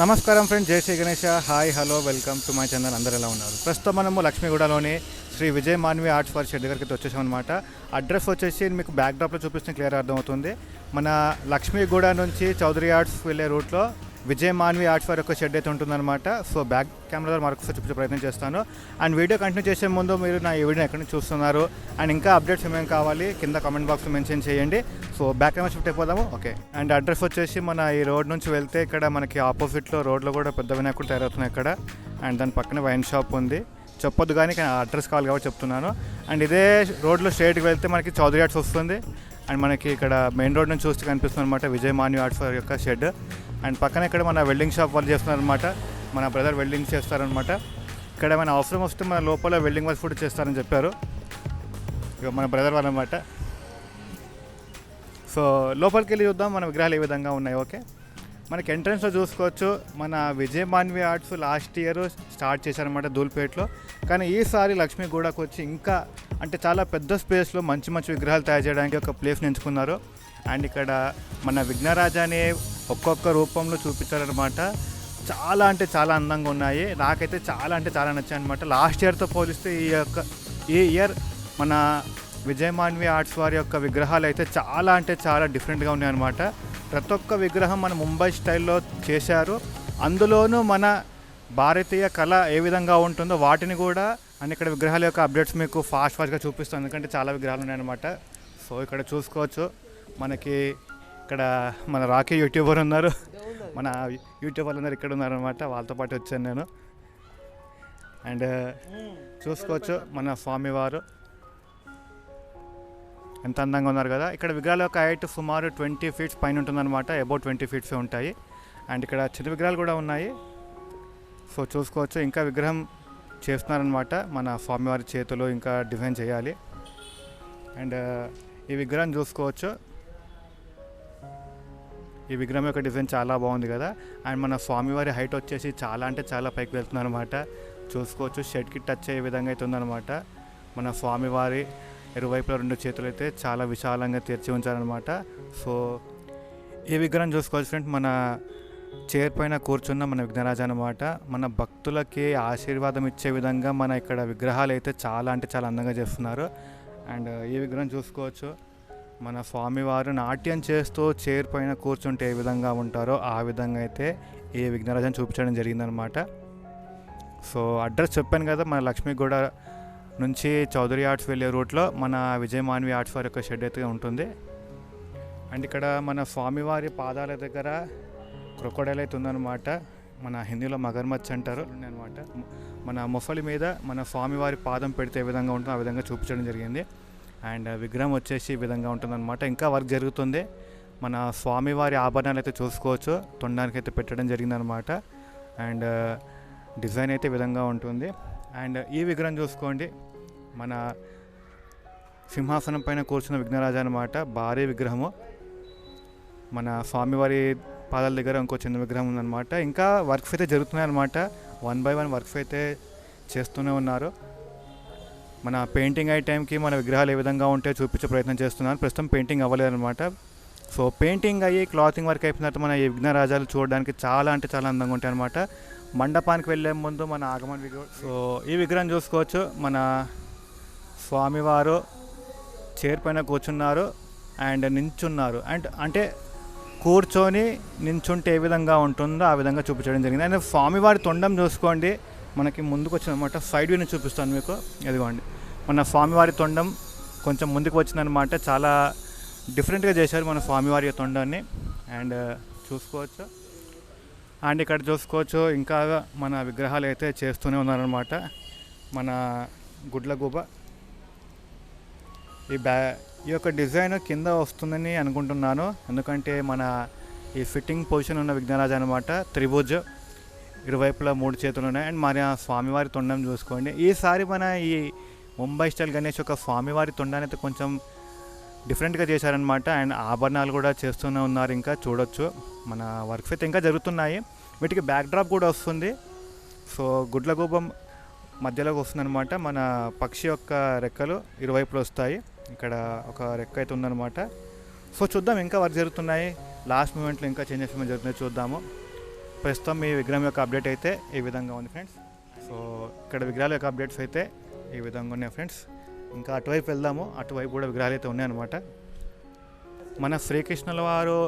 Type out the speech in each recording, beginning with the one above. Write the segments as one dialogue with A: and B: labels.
A: నమస్కారం ఫ్రెండ్స్, జై Shri Ganesha. Hi, hello, welcome to my channel. అందరు ఎలా ఉన్నారు? ప్రస్తుతం మనము లక్ష్మీగూడలోని Shri Vijay Manvi arts for shed దగ్గరికి వచ్చేసాం అనమాట. అడ్రస్ వచ్చేసి మీకు బ్యాక్ డ్రాప్లో చూపిస్తే క్లియర్ అర్థమవుతుంది. మన లక్ష్మీగూడ నుంచి చౌదరి ఆర్ట్స్ వెళ్ళే రూట్లో విజయ్ మాన్వి ఆర్ట్స్ ఫర్ యొక్క షెడ్ అయితే ఉంటుందన్నమాట. సో బ్యాక్ కెమెరా మరొకసారి చూపించే ప్రయత్నం చేస్తాను. అండ్ వీడియో కంటిన్యూ చేసే ముందు మీరు నా ఈ వీడియో ఎక్కడి నుంచి చూస్తున్నారు అండ్ ఇంకా అప్డేట్స్ ఏమేమి కావాలి కింద కామెంట్ బాక్స్లో మెన్షన్ చేయండి. సో బ్యాక్ కెమెరా షిఫ్ట్ అయిపోదాము. ఓకే, అండ్ అడ్రస్ వచ్చేసి మన ఈ రోడ్ నుంచి వెళ్తే ఇక్కడ మనకి ఆపోజిట్లో రోడ్లో కూడా పెద్ద వినాయకుడు తయారవుతున్నాయి ఇక్కడ. అండ్ దాని పక్కన వైన్ షాప్ ఉంది. చెప్పొద్దు కానీ అడ్రస్ కావాలి కాబట్టి చెప్తున్నాను. అండ్ ఇదే రోడ్లో స్ట్రైట్కి వెళ్తే మనకి చౌదరి ఆర్ట్స్ వస్తుంది. అండ్ మనకి ఇక్కడ మెయిన్ రోడ్ నుంచి చూస్తే కనిపిస్తుంది అనమాట విజయ్ మాన్వి ఆర్ట్స్ ఫర్ యొక్క షెడ్. అండ్ పక్కన ఇక్కడ మన వెల్డింగ్ షాప్ వాళ్ళు చేస్తున్నారనమాట. మన బ్రదర్ వెల్డింగ్ చేస్తారనమాట. ఇక్కడ మన అవసరం వస్తే మన లోపల వెల్డింగ్ వర్క్ కూడా చేస్తారని చెప్పారు. ఇక మన బ్రదర్ వాళ్ళు అనమాట. సో లోపలికి వెళ్ళి చూద్దాం మన విగ్రహాలు ఏ విధంగా ఉన్నాయి. ఓకే, మనకి ఎంట్రన్స్లో చూసుకోవచ్చు మన Vijay Manvi arts last year start చేశారనమాట ధూల్పేట్లో. కానీ ఈసారి లక్ష్మీగూడకు వచ్చి ఇంకా అంటే చాలా పెద్ద స్పేస్లో మంచి మంచి విగ్రహాలు తయారు చేయడానికి ఒక ప్లేస్ని ఎంచుకున్నారు. అండ్ ఇక్కడ మన విఘ్నరాజాని ఒక్కొక్క రూపంలో చూపించారనమాట. చాలా అంటే చాలా అందంగా ఉన్నాయి. నాకైతే చాలా అంటే చాలా నచ్చాయి అనమాట. లాస్ట్ ఇయర్తో పోలిస్తే ఈ ఇయర్ మన విజయ్ మాన్వి ఆర్ట్స్ వారి యొక్క విగ్రహాలు అయితే చాలా అంటే చాలా డిఫరెంట్గా ఉన్నాయన్నమాట. ప్రతి ఒక్క విగ్రహం మన ముంబై స్టైల్లో చేశారు. అందులోనూ మన భారతీయ కళ ఏ విధంగా ఉంటుందో వాటిని కూడా అండ్ ఇక్కడ విగ్రహాల యొక్క అప్డేట్స్ మీకు ఫాస్ట్గా చూపిస్తాను, ఎందుకంటే చాలా విగ్రహాలు ఉన్నాయన్నమాట. సో ఇక్కడ చూసుకోవచ్చు మనకి ఇక్కడ మన రాకీ యూట్యూబర్ ఉన్నారు. మన యూట్యూబర్లు అందరు ఇక్కడ ఉన్నారనమాట. వాళ్ళతో పాటు వచ్చాను నేను. అండ్ చూసుకోవచ్చు మన స్వామివారు ఎంత అందంగా ఉన్నారు కదా. ఇక్కడ విగ్రహాల యొక్క హైట్ సుమారు 20 feet పైన ఉంటుందన్నమాట. అబౌట్ 20 feet ఉంటాయి. అండ్ ఇక్కడ చిన్న విగ్రహాలు కూడా ఉన్నాయి. సో చూసుకోవచ్చు ఇంకా విగ్రహం చేస్తున్నారనమాట. మన స్వామివారి చేతులు ఇంకా డిజైన్ చేయాలి. అండ్ ఈ విగ్రహం చూసుకోవచ్చు. ఈ విగ్రహం యొక్క డిజైన్ చాలా బాగుంది కదా. అండ్ మన స్వామివారి హైట్ వచ్చేసి చాలా అంటే చాలా పైకి వెళ్తుందన్నమాట. చూసుకోవచ్చు షెడ్కి టచ్ అయ్యే విధంగా అయితే ఉందన్నమాట. మన స్వామివారి ఇరువైపుల 2 చేతులు అయితే చాలా విశాలంగా తెరిచి ఉంచారనమాట. సో ఈ విగ్రహం చూసుకోవచ్చు ఫ్రెండ్స్, మన చైర్ పైన కూర్చున్న మన విఘ్నరాజు అనమాట. మన భక్తులకి ఆశీర్వాదం ఇచ్చే విధంగా మన ఇక్కడ విగ్రహాలు అయితే చాలా అంటే చాలా అందంగా చేస్తున్నారు. అండ్ ఈ విగ్రహం చూసుకోవచ్చు మన స్వామివారు నాట్యం చేస్తూ చైర్ పైన కూర్చుంటే ఏ విధంగా ఉంటారో ఆ విధంగా అయితే ఈ విఘ్నరాజాన్ని చూపించడం జరిగిందనమాట. సో అడ్రస్ చెప్పాను కదా, మన లక్ష్మీగూడ నుంచి చౌదరి ఆర్ట్స్ వెళ్ళే రూట్లో మన విజయ్ మాన్వి ఆర్ట్స్ వారి యొక్క షెడ్ అయితే ఉంటుంది. అండ్ ఇక్కడ మన స్వామివారి పాదాల దగ్గర క్రొకోడైల్ అయితే ఉందన్నమాట. మన హిందీలో మగర్మచ్ అంటారు అనమాట. మన మొఫలి మీద మన స్వామివారి పాదం పెడితే ఏ విధంగా ఉంటుందో ఆ విధంగా చూపించడం జరిగింది. అండ్ విగ్రహం వచ్చేసి ఈ విధంగా ఉంటుందన్నమాట. ఇంకా వర్క్ జరుగుతుంది. మన స్వామివారి ఆభరణాలు అయితే చూసుకోవచ్చు, తొండానికి అయితే పెట్టడం జరిగిందనమాట. అండ్ డిజైన్ అయితే ఈ విధంగా ఉంటుంది. అండ్ ఈ విగ్రహం చూసుకోండి, మన సింహాసనం పైన కూర్చున్న విఘ్నరాజు అనమాట. భారీ విగ్రహము. మన స్వామివారి పాదాల దగ్గర ఇంకో చిన్న విగ్రహం ఉందన్నమాట. ఇంకా వర్క్స్ అయితే జరుగుతున్నాయి అనమాట. 1 by 1 వర్క్స్ అయితే చేస్తూనే ఉన్నారు. మన పెయింటింగ్ అయ్యే టైంకి మన విగ్రహాలు ఏ విధంగా ఉంటే చూపించే ప్రయత్నం చేస్తున్నాను. ప్రస్తుతం పెయింటింగ్ అవ్వలేదన్నమాట. సో పెయింటింగ్ అయ్యి క్లాతింగ్ వర్క్ అయిపోయిన తర్వాత మన ఈ విఘ్నరాజాలు చూడడానికి చాలా అంటే చాలా అందంగా ఉంటాయి అనమాట. మండపానికి వెళ్ళే ముందు మన ఆగమన విగ్రహం. సో ఈ విగ్రహం చూసుకోవచ్చు, మన స్వామివారు చైర్ పైన కూర్చున్నారు అండ్ నించున్నారు. అండ్ అంటే కూర్చొని నించుంటే ఏ విధంగా ఉంటుందో ఆ విధంగా చూపించడం జరిగింది. అండ్ స్వామివారి తొండం చూసుకోండి, మనకి ముందుకు వచ్చిందనమాట. సైడ్ వ్యూని చూపిస్తాను మీకు. ఇదిగోండి మన స్వామివారి తొండం కొంచెం ముందుకు వచ్చిందనమాట. చాలా డిఫరెంట్గా చేశారు మన స్వామివారి తొండాన్ని. అండ్ చూసుకోవచ్చు. అండ్ ఇక్కడ చూసుకోవచ్చు ఇంకా మన విగ్రహాలు అయితే చేస్తూనే ఉన్నారనమాట. మన గుడ్లగూబ ఈ యొక్క డిజైన్ కింద వస్తుందని అనుకుంటున్నాను, ఎందుకంటే మన ఈ ఫిట్టింగ్ పొజిషన్ ఉన్న విఘ్నరాజు అనమాట. త్రిభుజ్, ఇరువైపులా 3 చేతులు ఉన్నాయి. అండ్ మన స్వామివారి తొండం చూసుకోండి. ఈసారి మన ఈ ముంబై స్టైల్ గణేష్ యొక్క స్వామివారి తొండాన్ని అయితే కొంచెం డిఫరెంట్గా చేశారనమాట. అండ్ ఆభరణాలు కూడా చేస్తూనే ఉన్నారు. ఇంకా చూడొచ్చు మన వర్క్స్ అయితే ఇంకా జరుగుతున్నాయి. వీటికి బ్యాక్ డ్రాప్ కూడా వస్తుంది. సో గుడ్లగూబం మధ్యలోకి వస్తుందన్నమాట. మన పక్షి యొక్క రెక్కలు ఇరువైపులు వస్తాయి. ఇక్కడ ఒక రెక్క అయితే ఉందన్నమాట. సో చూద్దాం ఇంకా వర్క్ జరుగుతున్నాయి. లాస్ట్ మూమెంట్లో ఇంకా చేంజెస్ జరుగుతున్నాయి, చూద్దాము. ప్రస్తుతం ఈ విగ్రహం యొక్క అప్డేట్ అయితే ఈ విధంగా ఉంది ఫ్రెండ్స్. సో ఇక్కడ విగ్రహాల యొక్క అప్డేట్స్ అయితే ఈ విధంగా ఉన్నాయి ఫ్రెండ్స్. ఇంకా అటువైపు వెళ్దాము, అటువైపు కూడా విగ్రహాలు అయితే ఉన్నాయన్నమాట. మన శ్రీకృష్ణుల వారు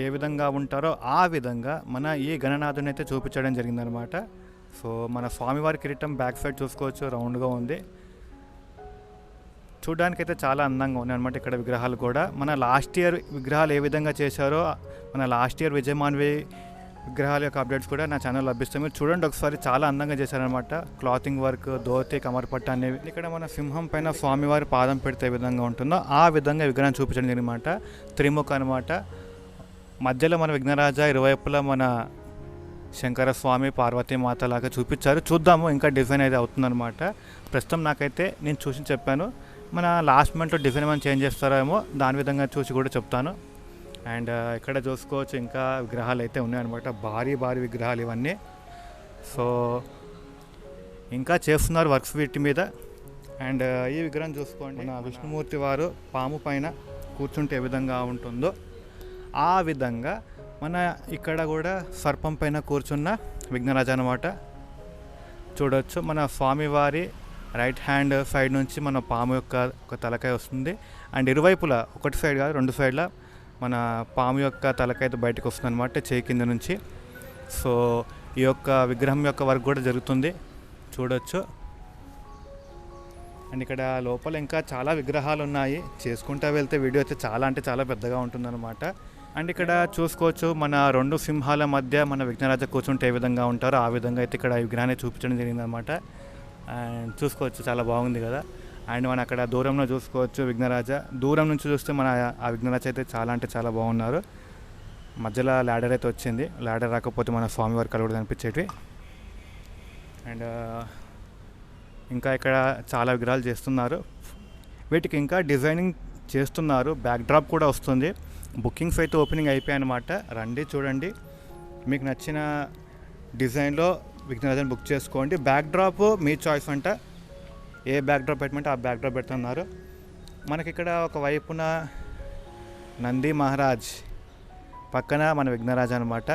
A: ఏ విధంగా ఉంటారో ఆ విధంగా మన ఈ గణనాథుని అయితే చూపించడం జరిగిందనమాట. సో మన స్వామివారి కిరీటం బ్యాక్ సైడ్ చూసుకోవచ్చు, రౌండ్గా ఉంది. చూడడానికైతే చాలా అందంగా ఉన్నాయి అనమాట. ఇక్కడ విగ్రహాలు కూడా మన లాస్ట్ ఇయర్ విగ్రహాలు ఏ విధంగా చేశారో, మన లాస్ట్ ఇయర్ విజయమాన్వి విగ్రహాల యొక్క అప్డేట్స్ కూడా నా ఛానల్ లభిస్తాయి. మీరు చూడండి ఒకసారి, చాలా అందంగా చేశారనమాట. క్లాతింగ్ వర్క్, ధోతి, కమర్పట్ట అనేవి. ఇక్కడ మన సింహం పైన స్వామివారి పాదం పెడితే ఏ విధంగా ఉంటుందో ఆ విధంగా విగ్రహం చూపించడం అనమాట. త్రిముఖ అనమాట. మధ్యలో మన విఘ్నరాజ, ఇరువైపులా మన శంకర స్వామి, పార్వతీమాత లాగా చూపించారు. చూద్దాము, ఇంకా డిజైన్ అయితే అవుతుందన్నమాట. ప్రస్తుతం నాకైతే నేను చూసి చెప్పాను. మన లాస్ట్ మంత్లో డిజైన్ ఏమైనా చేంజ్ చేస్తారేమో, దాని విధంగా చూసి కూడా చెప్తాను. అండ్ ఇక్కడ చూసుకోవచ్చు ఇంకా విగ్రహాలు అయితే ఉన్నాయన్నమాట. భారీ భారీ విగ్రహాలు ఇవన్నీ. సో ఇంకా చేస్తున్నారు వర్క్స్ వీటి మీద. అండ్ ఈ విగ్రహం చూసుకోండి, మన విష్ణుమూర్తి వారు పాము పైన కూర్చుంటే ఏ విధంగా ఉంటుందో ఆ విధంగా మన ఇక్కడ కూడా సర్పం పైన కూర్చున్న విఘ్నరాజ అనమాట. చూడవచ్చు మన స్వామివారి రైట్ హ్యాండ్ సైడ్ నుంచి మన పాము యొక్క ఒక తలకాయ వస్తుంది. అండ్ ఇరువైపులా, ఒకటి సైడ్ కాదు రెండు సైడ్ల మన పాము యొక్క తలకాయ బయటకు వస్తుంది అనమాట, చేయి కింద నుంచి. సో ఈ యొక్క విగ్రహం యొక్క వర్క్ కూడా జరుగుతుంది, చూడవచ్చు. అండ్ ఇక్కడ లోపల ఇంకా చాలా విగ్రహాలు ఉన్నాయి. చేసుకుంటూ వెళ్తే వీడియో అయితే చాలా అంటే చాలా పెద్దగా ఉంటుందన్నమాట. అండ్ ఇక్కడ చూసుకోవచ్చు మన రెండు సింహాల మధ్య మన విఘ్నరాజ కూర్చుంటే ఏ విధంగా ఉంటారో ఆ విధంగా అయితే ఇక్కడ ఈ విగ్రహాన్ని చూపించడం జరిగిందనమాట. అండ్ చూసుకోవచ్చు, చాలా బాగుంది కదా. అండ్ మన అక్కడ దూరంలో చూసుకోవచ్చు విఘ్నరాజ. దూరం నుంచి చూస్తే మన ఆ విఘ్నరాజ అయితే చాలా అంటే చాలా బాగున్నారు. మధ్యలో ల్యాడర్ అయితే వచ్చింది. ల్యాడర్ రాకపోతే మన స్వామివారి కళ్ళు కూడా కనిపించేటివి. అండ్ ఇంకా ఇక్కడ చాలా విగ్రహాలు చేస్తున్నారు. వీటికి ఇంకా డిజైనింగ్ చేస్తున్నారు. బ్యాక్ డ్రాప్ కూడా వస్తుంది. బుకింగ్స్ అయితే ఓపెనింగ్ అయిపోయాయి అనమాట. రండి, చూడండి, మీకు నచ్చిన డిజైన్లో విఘ్నరాజని బుక్ చేసుకోండి. బ్యాక్ డ్రాప్ మీ చాయిస్ అంట. ఏ బ్యాక్ డ్రాప్ పెట్టమంటే ఆ బ్యాక్ డ్రాప్ పెడుతున్నారు. మనకి ఇక్కడ ఒక వైపున నంది మహారాజ్, పక్కన మన విఘ్నరాజ అనమాట.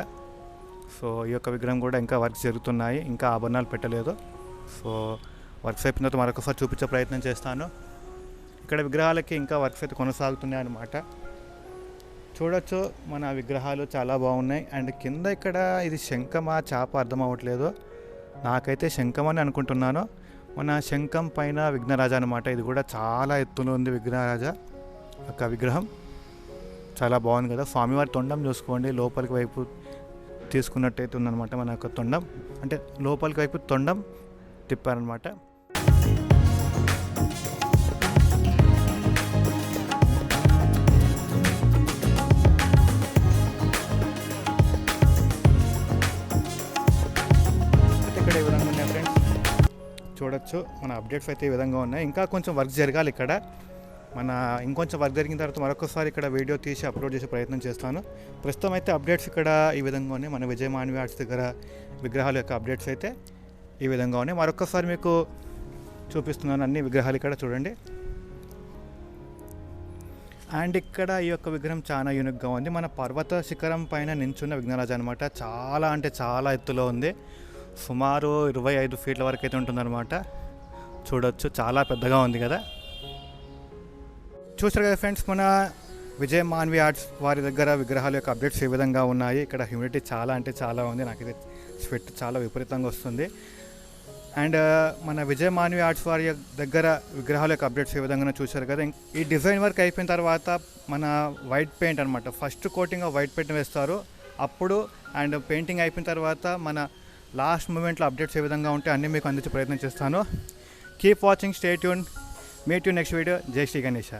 A: సో ఈ యొక్క విగ్రహం కూడా ఇంకా వర్క్స్ జరుగుతున్నాయి, ఇంకా ఆభరణాలు పెట్టలేదు. సో వర్క్స్ అయిపోయిన తర్వాత మరొకసారి చూపించే ప్రయత్నం చేస్తాను. ఇక్కడ విగ్రహాలకి ఇంకా వర్క్స్ అయితే కొనసాగుతున్నాయి అన్నమాట. చూడొచ్చు మన విగ్రహాలు చాలా బాగున్నాయి. అండ్ కింద ఇక్కడ ఇది శంఖమా చేప అర్థం అవ్వట్లేదు, నాకైతే శంఖం అని అనుకుంటున్నాను. మన శంఖం పైన విఘ్నరాజ అనమాట. ఇది కూడా చాలా ఎత్తులో ఉంది విఘ్నరాజ యొక్క విగ్రహం. చాలా బాగుంది కదా. స్వామివారి తొండం చూసుకోండి, లోపలికి వైపు తీసుకున్నట్టయితే ఉందన్నమాట. మన యొక్క తొండం అంటే లోపలికి వైపు తొండం తిప్పారనమాట. ఇక్కడ ఈ విధంగా ఉన్నాయి ఫ్రెండ్స్, చూడొచ్చు. మన అప్డేట్స్ అయితే ఈ విధంగా ఉన్నాయి. ఇంకా కొంచెం వర్క్ జరగాలి ఇక్కడ. మన ఇంకొంచెం వర్క్ జరిగిన తర్వాత మరొకసారి ఇక్కడ వీడియో తీసి అప్లోడ్ చేసే ప్రయత్నం చేస్తాను. ప్రస్తుతం అయితే అప్డేట్స్ ఇక్కడ ఈ విధంగా ఉన్నాయి. మన విజయమాన్వి ఆర్ట్స్ దగ్గర విగ్రహాల యొక్క అప్డేట్స్ అయితే ఈ విధంగా ఉన్నాయి. మరొకసారి మీకు చూపిస్తున్నాను అన్ని విగ్రహాలు ఇక్కడ చూడండి. అండ్ ఇక్కడ ఈ యొక్క విగ్రహం చాలా యూనిక్గా ఉంది. మన పర్వత శిఖరం పైన నించున్న విఘ్నరాజ అనమాట. చాలా అంటే చాలా ఎత్తులో ఉంది. సుమారు 25 ఫీట్ల వరకు అయితే ఉంటుందన్నమాట. చూడొచ్చు, చాలా పెద్దగా ఉంది కదా. చూసారు కదా ఫ్రెండ్స్, మన విజయమాన్వి ఆర్ట్స్ వారి దగ్గర విగ్రహాల యొక్క అప్డేట్స్ ఏ విధంగా ఉన్నాయి. ఇక్కడ హ్యూమిడిటీ చాలా అంటే చాలా ఉంది. నాకైతే స్వెట్ చాలా విపరీతంగా వస్తుంది. అండ్ మన విజయమాన్వి ఆర్ట్స్ వారి దగ్గర విగ్రహాల యొక్క అప్డేట్స్ ఏ విధంగా చూశారు కదా. ఈ డిజైన్ వర్క్ అయిపోయిన తర్వాత మన వైట్ పెయింట్ అనమాట, ఫస్ట్ కోటింగ్ వైట్ పెయింట్ వేస్తారు అప్పుడు. అండ్ పెయింటింగ్ అయిపోయిన తర్వాత మన లాస్ట్ మూమెంట్లో అప్డేట్స్ ఏ విధంగా ఉంటే అన్నీ మీకు అందించే ప్రయత్నం చేస్తాను. Keep watching, stay tune, meet you next video. జై శ్రీ గణేష.